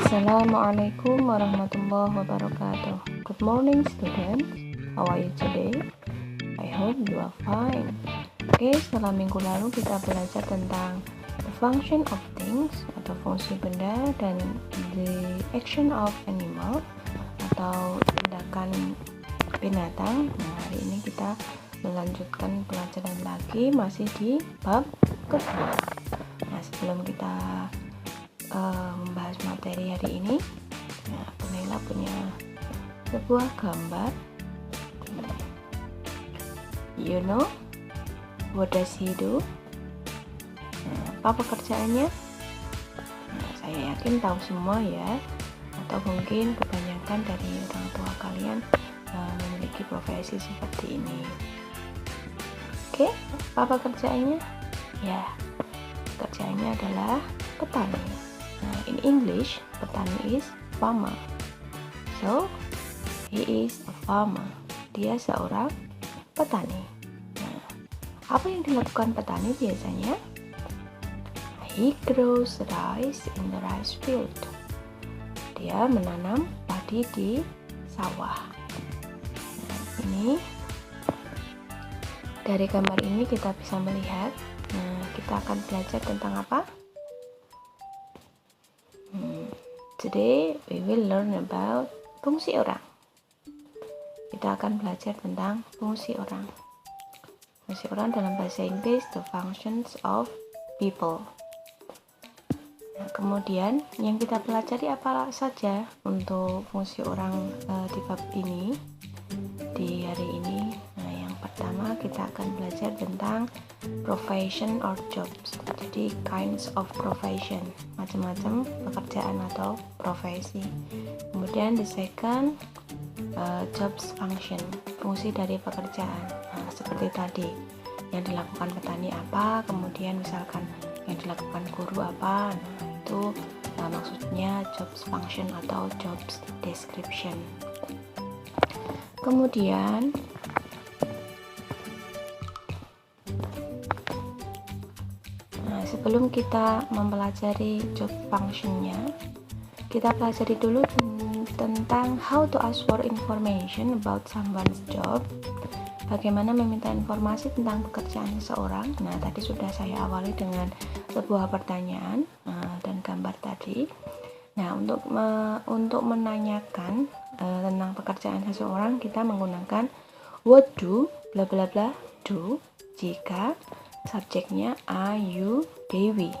Assalamualaikum warahmatullahi wabarakatuh. Good morning students. How are you today? I hope you are fine. Oke, setelah minggu lalu kita belajar tentang the function of things atau fungsi benda dan the action of animal atau tindakan binatang. Nah, hari ini kita melanjutkan pelajaran lagi masih di bab kedua. Nah, sebelum kita membahas materi hari ini, nah, Penela punya sebuah gambar. You know what does he do? Nah, apa pekerjaannya? Nah, saya yakin tahu semua ya, atau mungkin kebanyakan dari orang tua kalian memiliki profesi seperti ini. Oke, apa pekerjaannya? Ya, pekerjaannya adalah petani. Nah, in English, petani is farmer. So, he is a farmer. Dia seorang petani. Nah, apa yang dilakukan petani biasanya? He grows rice in the rice field. Dia menanam padi di sawah. Nah, ini dari gambar ini kita bisa melihat. Nah, kita akan belajar tentang apa? Today we will learn about fungsi orang. Kita akan belajar tentang fungsi orang. Fungsi orang dalam bahasa Inggris, the functions of people. Nah, kemudian yang kita pelajari apa saja untuk fungsi orang di bab ini, di hari ini. Nah, yang pertama kita akan belajar tentang profession or jobs. Jadi kinds of profession, macam-macam pekerjaan atau profesi. Kemudian the second jobs function, fungsi dari pekerjaan. Nah, seperti tadi yang dilakukan petani apa, kemudian misalkan yang dilakukan guru apa. Nah, itu maksudnya jobs function atau jobs description. Kemudian sebelum kita mempelajari job function-nya, kita pelajari dulu tentang how to ask for information about someone's job. Bagaimana meminta informasi tentang pekerjaan seseorang. Nah, tadi sudah saya awali dengan sebuah pertanyaan dan gambar tadi. Nah, untuk menanyakan tentang pekerjaan seseorang, kita menggunakan what do bla bla bla do jika subjeknya are you Dewi.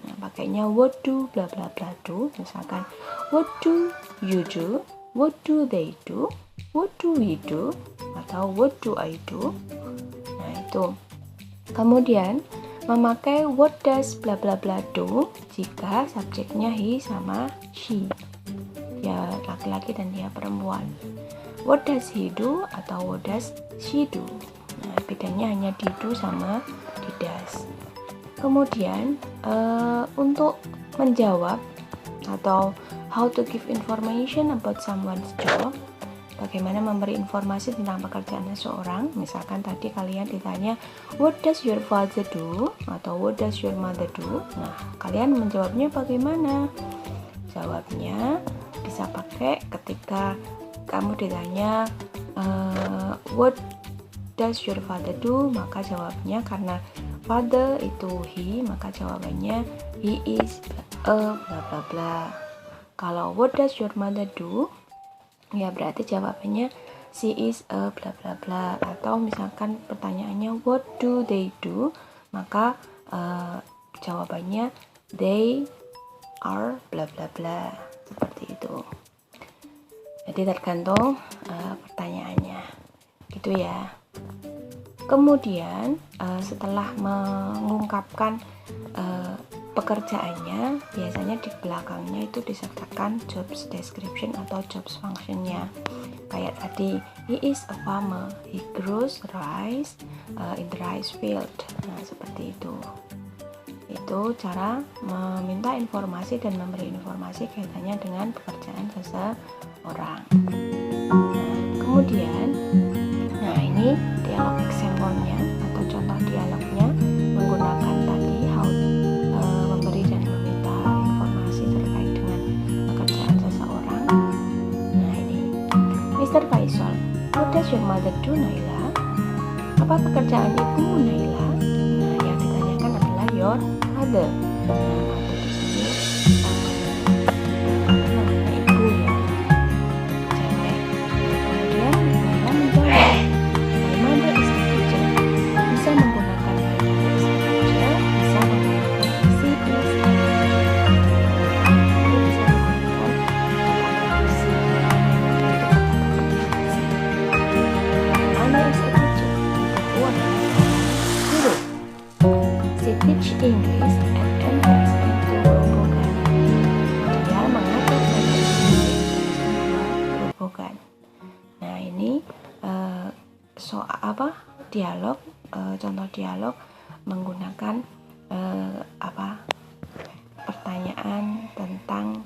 Nah, pakainya what do bla bla bla do. Misalkan what do you do, what do they do, what do we do, atau what do I do. Nah, itu. Kemudian memakai what does bla bla bla do jika subjeknya he sama she. Dia laki-laki dan dia perempuan. What does he do atau what does she do. Nah, bedanya hanya di do sama di does. Kemudian untuk menjawab atau how to give information about someone's job, bagaimana memberi informasi tentang pekerjaan seseorang. Misalkan tadi kalian ditanya what does your father do atau what does your mother do. Nah, kalian menjawabnya bagaimana? Jawabnya bisa pakai ketika kamu ditanya what does your father do, maka jawabnya karena father itu he, maka jawabannya he is a bla bla bla. Kalau what does your mother do, ya berarti jawabannya she is a bla bla bla. Atau misalkan pertanyaannya what do they do, maka jawabannya they are bla bla bla. Seperti itu. Jadi tergantung pertanyaannya. Gitu ya. Kemudian setelah mengungkapkan pekerjaannya, biasanya di belakangnya itu disertakan jobs description atau jobs function-nya. Kayak tadi, he is a farmer, he grows rice in the rice field. Nah, seperti itu. Itu cara meminta informasi dan memberi informasi kaitannya dengan pekerjaan seseorang. Nah, kemudian, nah ini dialog example-nya atau contoh dialognya menggunakan tadi how memberi dan meminta informasi terkait dengan your mother do, Naila? Apa pekerjaan ibumu, Naila? Nah, yang ditanyakan adalah your mother. Nah, di sini namanya ibu ya, cewek. Kemudian Naila menjawab, my mother is a teacher. Bisa menggunakan my mother is a teacher, bisa menggunakan she is a teacher. Bisa menggunakan kata she. My mother is a teacher. Ibu adalah guru. She teach English at MX into Grobogan. Dia mengajar bahasa Inggris di Grobogan. Nah, ini dialog, contoh dialog menggunakan pertanyaan tentang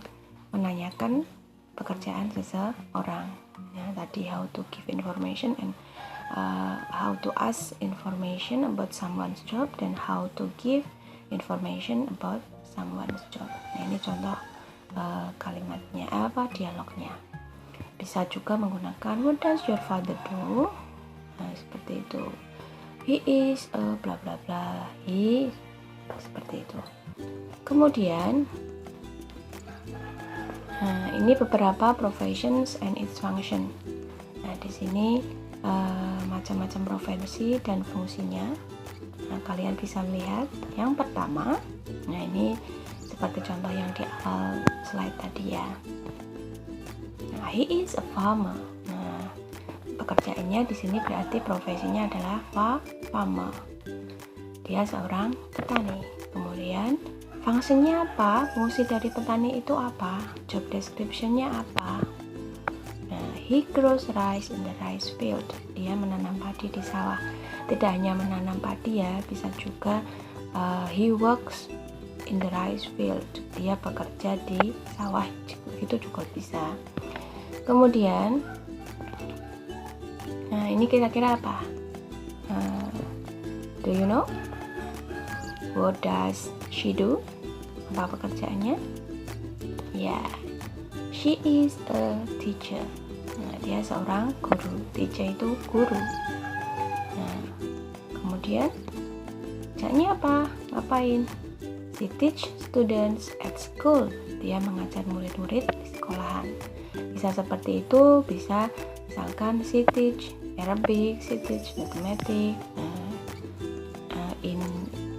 menanyakan pekerjaan seseorang. Ya, tadi how to give information and how to ask information about someone's job, dan how to give information about someone's job. Nah, ini contoh kalimatnya, dialognya. Bisa juga menggunakan what does your father do? Nah, seperti itu. He is a bla bla bla. He, seperti itu. Kemudian ini beberapa professions and its function. Nah, di sini macam-macam profesi dan fungsinya. Nah, kalian bisa melihat yang pertama. Nah, ini seperti contoh yang di awal slide tadi ya. Nah, he is a farmer. Nah, pekerjaannya di sini berarti profesinya adalah farmer. Dia seorang petani. Kemudian fungsinya apa? Fungsi dari petani itu apa? Job description-nya apa? Nah, he grows rice in the rice field. Dia menanam padi di sawah. Tidak hanya menanam padi ya, bisa juga he works in the rice field. Dia bekerja di sawah, itu juga bisa. Kemudian, nah ini kira-kira apa? Do you know? What does she do? Apa pekerjaannya? Ya, she is a teacher. Nah, dia seorang guru. Teacher itu guru. Nah, kemudian kerjanya apa? Ngapain? She teach students at school. Dia mengajar murid-murid di sekolahan. Bisa seperti itu, bisa misalkan she teach Arabic, she teach mathematics, in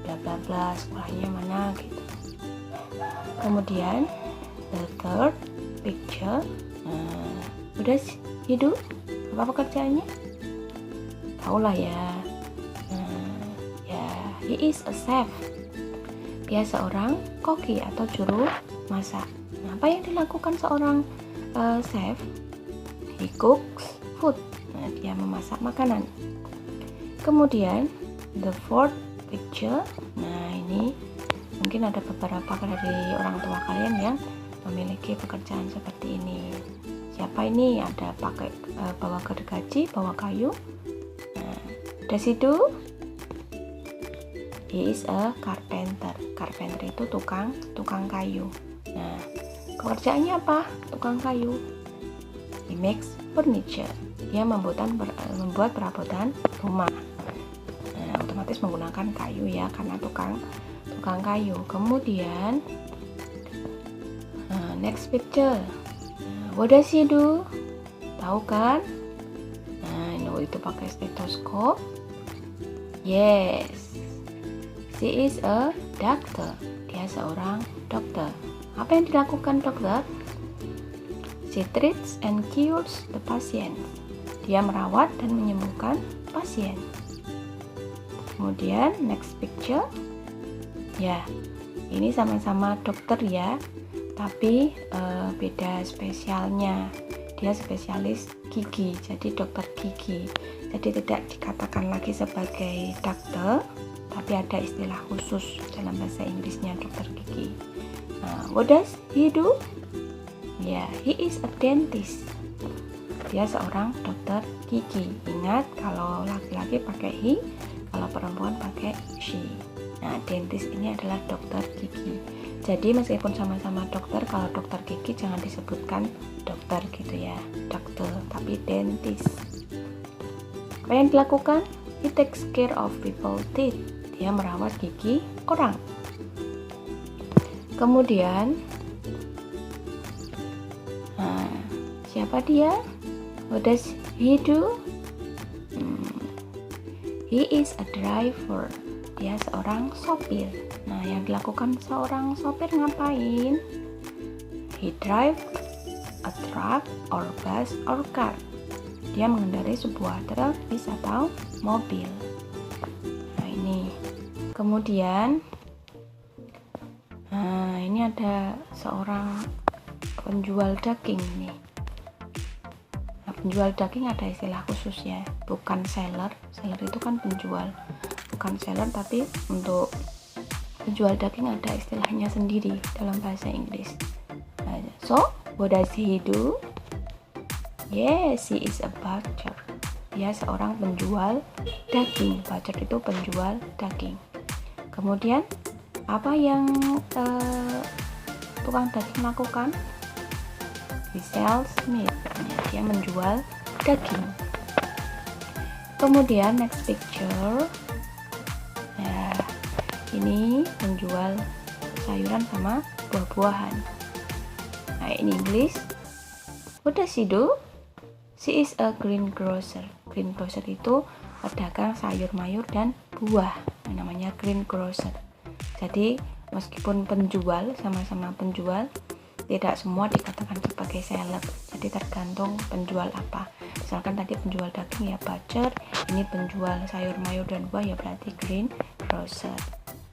bla bla bla, sekolahnya mana gitu. Kemudian the third picture, udah hidup, apa pekerjaannya? Taulah ya. He is a chef. Dia seorang koki atau juru masak. Nah, apa yang dilakukan seorang chef? He cooks food. Nah, dia memasak makanan. Kemudian the fourth picture. Nah, ini mungkin ada beberapa dari orang tua kalian yang memiliki pekerjaan seperti ini. Siapa ini? Ada pakai bawa gergaji, bawa kayu. Nah, does he do? He is a carpenter. Carpenter itu tukang kayu. Nah, pekerjaannya apa? Tukang kayu. He makes furniture. Dia membuat perabotan rumah. Nah, otomatis menggunakan kayu ya, karena tukang kayu. Kemudian next picture. What does he do? Tahu kan? Nah, itu pakai stetoskop. Yes. She is a doctor. Dia seorang dokter. Apa yang dilakukan dokter? She treats and cures the patient. Dia merawat dan menyembuhkan pasien. Kemudian next picture. Ya, ini sama-sama dokter ya, tapi beda spesialnya. Dia spesialis gigi, jadi dokter gigi. Jadi tidak dikatakan lagi sebagai dokter, tapi ada istilah khusus dalam bahasa Inggrisnya dokter gigi. What does he do? Ya, he is a dentist. Dia seorang dokter gigi. Ingat, kalau laki-laki pakai he, kalau perempuan pakai she. Nah, dentist ini adalah dokter gigi. Jadi meskipun sama-sama dokter, kalau dokter gigi jangan disebutkan dokter gitu ya, dokter, tapi dentist. Apa yang dilakukan? He takes care of people's teeth. Dia merawat gigi orang. Kemudian, siapa dia? What does he do? He is a driver. Dia seorang sopir. Nah, yang dilakukan seorang sopir ngapain? He drive a truck or bus or car. Dia mengendarai sebuah truk, bis atau mobil. Nah, ini. Kemudian, ini ada seorang penjual daging nih. Nah, penjual daging ada istilah khususnya, bukan seller. Seller itu kan penjual, bukan seller, tapi untuk penjual daging ada istilahnya sendiri dalam bahasa Inggris. So, what does he do? Yes, he is a butcher. Dia seorang penjual daging. Butcher itu penjual daging. Kemudian, apa yang tukang daging lakukan? He sells meat. Dia menjual daging. Kemudian next picture. Nah, ini penjual sayuran sama buah-buahan. Nah, in English, what does he do? She is a greengrocer. Greengrocer itu pedagang sayur mayur dan buah. Namanya greengrocer. Jadi meskipun penjual, sama-sama penjual, tidak semua dikatakan sebagai seller. Jadi tergantung penjual apa. Misalkan tadi penjual daging ya butcher, ini penjual sayur mayur dan buah ya berarti greengrocer.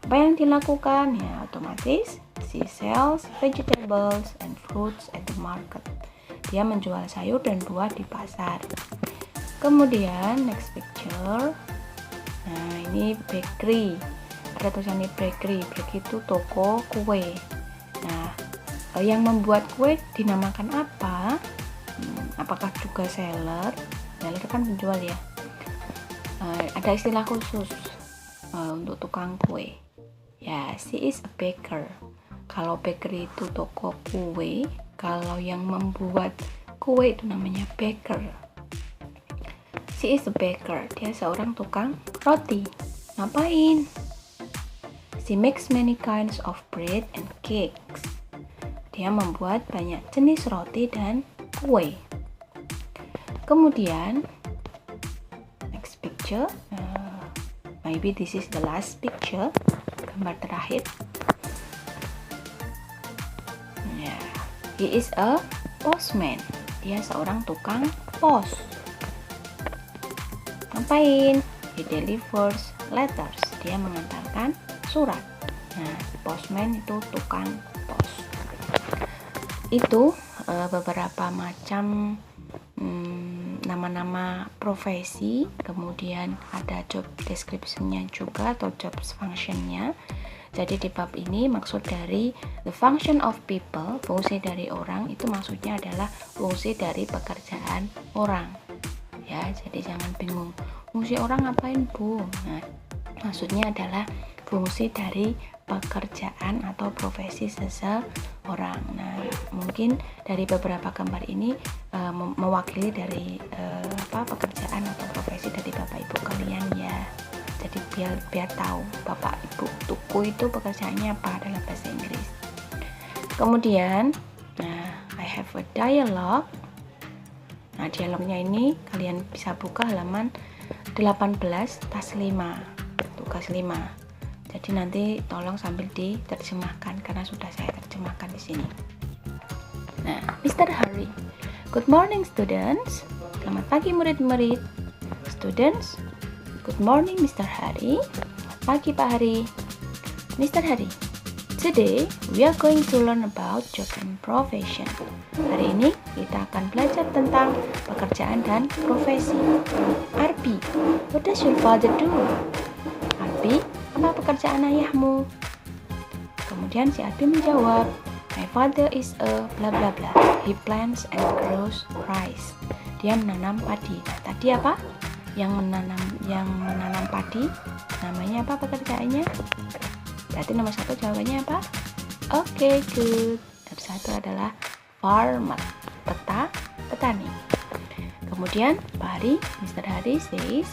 Apa yang dilakukan? Ya otomatis she sells vegetables and fruits at the market. Dia menjual sayur dan buah di pasar. Kemudian next picture. Nah, ini bakery. Ada tulisannya bakery. Bakery itu toko kue. Nah, yang membuat kue dinamakan apa? Apakah juga seller? Seller kan penjual ya. Ada istilah khusus untuk tukang kue. Ya, she is a baker. Kalau bakery itu toko kue, kalau yang membuat kue itu namanya baker. She is a baker. Dia seorang tukang roti. Ngapain? She makes many kinds of bread and cakes. Dia membuat banyak jenis roti dan kue. Kemudian, next picture. Maybe this is the last picture. Gambar terakhir. Yeah. He is a postman. Dia seorang tukang pos. Ngapain? He delivers letters. Dia mengantarkan surat. Nah, postman itu tukang pos. Itu beberapa macam nama-nama profesi, kemudian ada job description-nya juga atau job function-nya. Jadi di bab ini maksud dari the function of people, fungsi dari orang, itu maksudnya adalah fungsi dari pekerjaan orang. Ya, jadi jangan bingung. Fungsi orang ngapain, Bu? Nah, maksudnya adalah fungsi dari pekerjaan atau profesi seseorang. Nah, mungkin dari beberapa gambar ini mewakili dari pekerjaan atau profesi dari Bapak Ibu kalian ya. Jadi biar tahu Bapak Ibu tuku itu pekerjaannya apa dalam bahasa Inggris. Kemudian, I have a dialogue. Nah, dialognya ini kalian bisa buka halaman 18 tas 5. Tugas 5. Jadi nanti tolong sambil diterjemahkan karena sudah saya terjemahkan di sini. Nah, Mr. Hari. Good morning students. Selamat pagi murid-murid. Students, good morning Mr. Hari. Selamat pagi Pak Hari. Mr. Hari, today we are going to learn about job and profession. Hari ini kita akan belajar tentang pekerjaan dan profesi. Arbi, what does your father do? Arbi, apa pekerjaan ayahmu? Kemudian si Arbi menjawab, my father is a bla bla bla. He plants and grows rice. Dia menanam padi. Nah, tadi apa? Yang menanam padi namanya apa pekerjaannya? Berarti nomor 1 jawabannya apa? Oke, good. Nomor 1 adalah farmer, petani. Kemudian Mr. Hari says,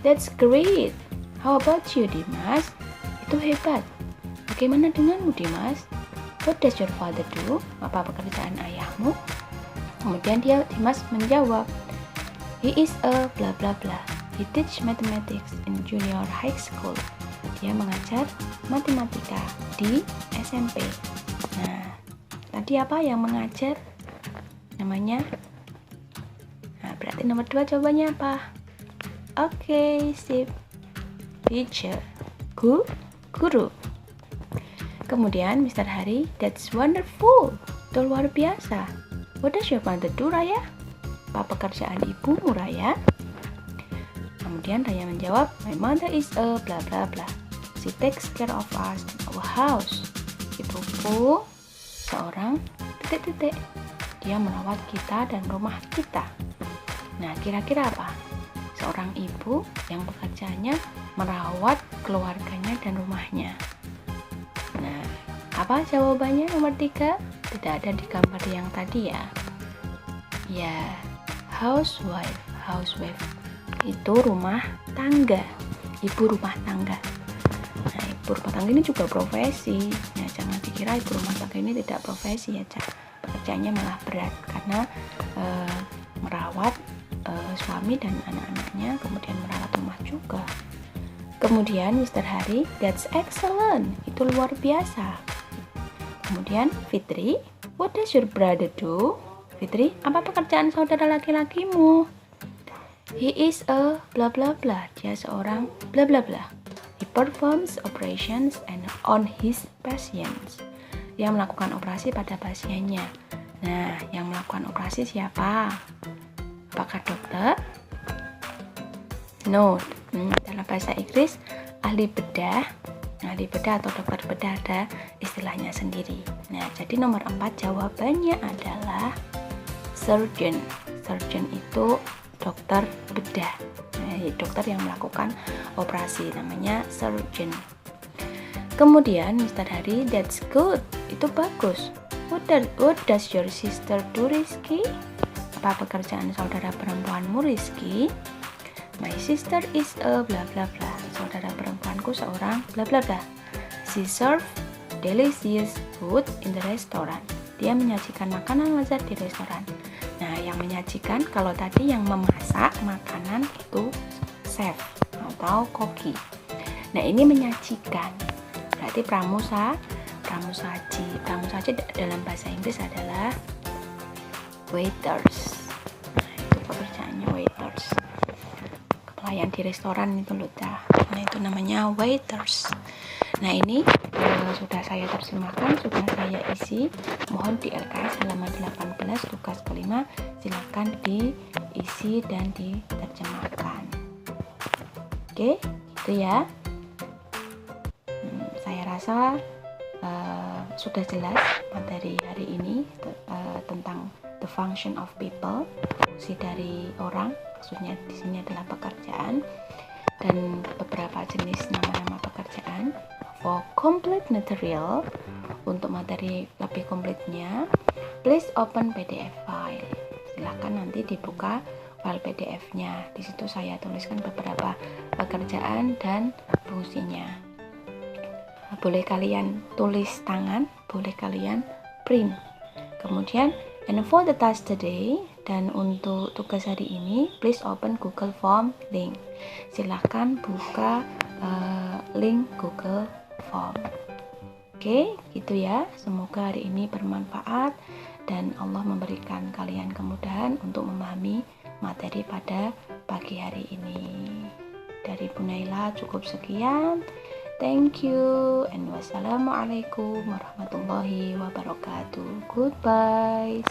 "That's great. How about you, Dimas?" Itu hebat. Bagaimana denganmu, Dimas? What does your father do? Apa pekerjaan ayahmu? Kemudian Dimas menjawab, "He is a bla bla bla. He teach mathematics in junior high school." Dia mengajar matematika di SMP. Nah, tadi apa yang mengajar? Namanya? Nah, berarti nomor 2 jawabannya apa? Oke, sip. Teacher. Guru. Kemudian Mr. Hari, "That's wonderful. Itu luar biasa. What does your mother do, Raya?" Apa pekerjaan ibumu, Raya? Kemudian Raya menjawab, "My mother is a bla bla bla. She takes care of us in our house." Ibuku seorang titik-titik. Dia merawat kita dan rumah kita. Nah, kira-kira apa? Seorang ibu yang pekerjaannya merawat keluarganya dan rumahnya. Nah, apa jawabannya nomor 3? Tidak ada di gambar yang tadi ya. Ya, housewife. Itu rumah tangga. Ibu rumah tangga. Nah, ibu rumah tangga ini juga profesi. Nah, jangan dikira ibu rumah tangga ini tidak profesi ya, pekerjaannya malah berat karena merawat suami dan anak-anaknya, kemudian merawat rumah juga. Kemudian Mr. Hari, "That's excellent. Itu luar biasa." Kemudian Fitri, "What does your brother do?" Fitri, apa pekerjaan saudara laki-lakimu? "He is a bla bla bla." Dia seorang bla bla bla. He performs operations on his patients. Dia melakukan operasi pada pasiennya. Nah, yang melakukan operasi siapa? Apakah dokter? No. Dalam bahasa Inggris, ahli bedah atau dokter bedah ada istilahnya sendiri. Nah, jadi nomor 4 jawabannya adalah surgeon. Surgeon itu dokter bedah. Nah, dokter yang melakukan operasi namanya surgeon. Kemudian Mr. Hari, "That's good. Itu bagus. What does your sister do, Rizky?" Apa pekerjaan saudara perempuanmu, Rizky? "My sister is a bla bla bla." Saudara perempuanku seorang bla bla bla. She serve delicious food in the restaurant. Dia menyajikan makanan lezat di restoran. Nah, yang menyajikan, kalau tadi yang memasak makanan itu chef atau koki. Nah, ini menyajikan. Berarti pramusaji dalam bahasa Inggris adalah waiters. Nah, itu pekerjaannya waiters. Pelayan di restoran itu loh. Nah, itu namanya waiters. Nah, ini sudah saya terjemahkan, sudah saya isi. Mohon di LKS halaman 18 tugas kelima silakan diisi dan diterjemahkan. Oke, itu ya. Saya rasa sudah jelas materi hari ini tentang the function of people, fungsi dari orang, maksudnya di sini adalah pekerjaan dan beberapa jenis nama-nama pekerjaan. For complete material, untuk materi lebih komplitnya, please open PDF file. Silahkan nanti dibuka file PDF-nya. Di situ saya tuliskan beberapa pekerjaan dan fungsinya. Boleh kalian tulis tangan, boleh kalian print. Kemudian, and for the task today, dan untuk tugas hari ini, please open Google Form link. Silahkan buka link Google Form. Oke, gitu ya. Semoga hari ini bermanfaat dan Allah memberikan kalian kemudahan untuk memahami materi pada pagi hari ini. Dari Bu Naila cukup sekian. Thank you and wassalamualaikum warahmatullahi wabarakatuh. Goodbye.